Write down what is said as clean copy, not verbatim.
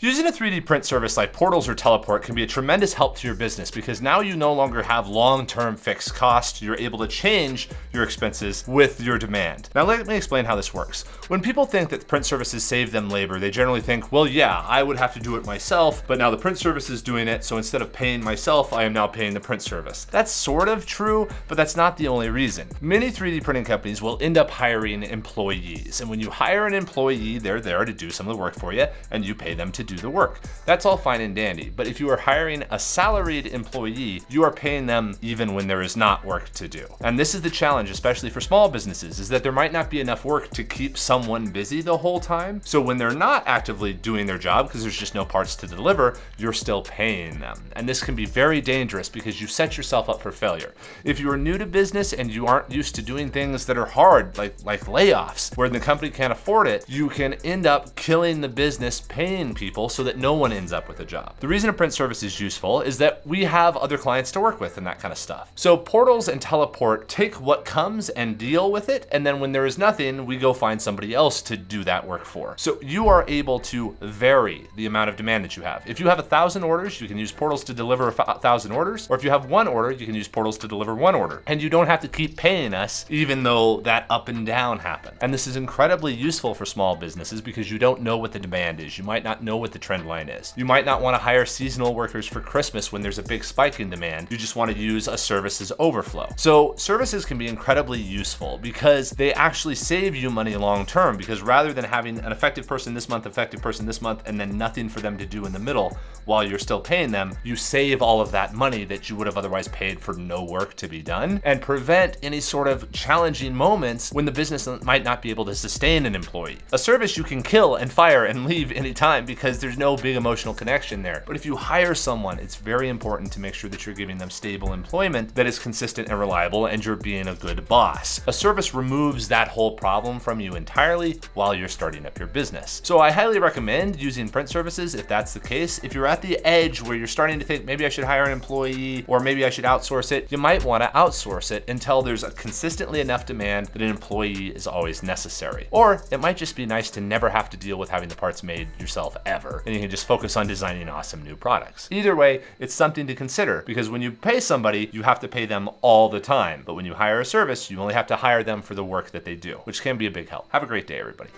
Using a 3D print service like Portals or Teleport can be a tremendous help to your business because now you no longer have long-term fixed costs. You're able to change your expenses with your demand. Now let me explain how this works. When people think that print services save them labor, they generally think, well, yeah, I would have to do it myself, but now the print service is doing it, so instead of paying myself, I am now paying the print service. That's sort of true, but that's not the only reason. Many 3D printing companies will end up hiring employees, and when you hire an employee, they're there to do some of the work for you, and you pay them to do the work. That's all fine and dandy, but if you are hiring a salaried employee, you are paying them even when there is not work to do. And this is the challenge, especially for small businesses, is that there might not be enough work to keep someone busy the whole time. So when they're not actively doing their job because there's just no parts to deliver, you're still paying them. And this can be very dangerous because you set yourself up for failure. If you are new to business and you aren't used to doing things that are hard, like layoffs, where the company can't afford it, you can end up killing the business paying people so that no one ends up with a job. The reason a print service is useful is that we have other clients to work with and that kind of stuff. So Portals and Teleport take what comes and deal with it, and then when there is nothing, we go find somebody else to do that work for. So you are able to vary the amount of demand that you have. If you have 1,000 orders, you can use Portals to deliver 1,000 orders, or if you have one order, you can use Portals to deliver one order. And you don't have to keep paying us even though that up and down happen. And this is incredibly useful for small businesses because you don't know what the demand is. You might not know what the trend line is. You might not want to hire seasonal workers for Christmas when there's a big spike in demand. You just want to use a services overflow. So services can be incredibly useful because they actually save you money long term, because rather than having an effective person this month, and then nothing for them to do in the middle while you're still paying them, you save all of that money that you would have otherwise paid for no work to be done and prevent any sort of challenging moments when the business might not be able to sustain an employee. A service you can kill and fire and leave anytime because there's no big emotional connection there. But if you hire someone, it's very important to make sure that you're giving them stable employment that is consistent and reliable, and you're being a good boss. A service removes that whole problem from you entirely while you're starting up your business. So I highly recommend using print services if that's the case. If you're at the edge where you're starting to think maybe I should hire an employee or maybe I should outsource it, you might want to outsource it until there's a consistently enough demand that an employee is always necessary. Or it might just be nice to never have to deal with having the parts made yourself ever, and you can just focus on designing awesome new products. Either way, it's something to consider because when you pay somebody, you have to pay them all the time. But when you hire a service, you only have to hire them for the work that they do, which can be a big help. Have a great day, everybody.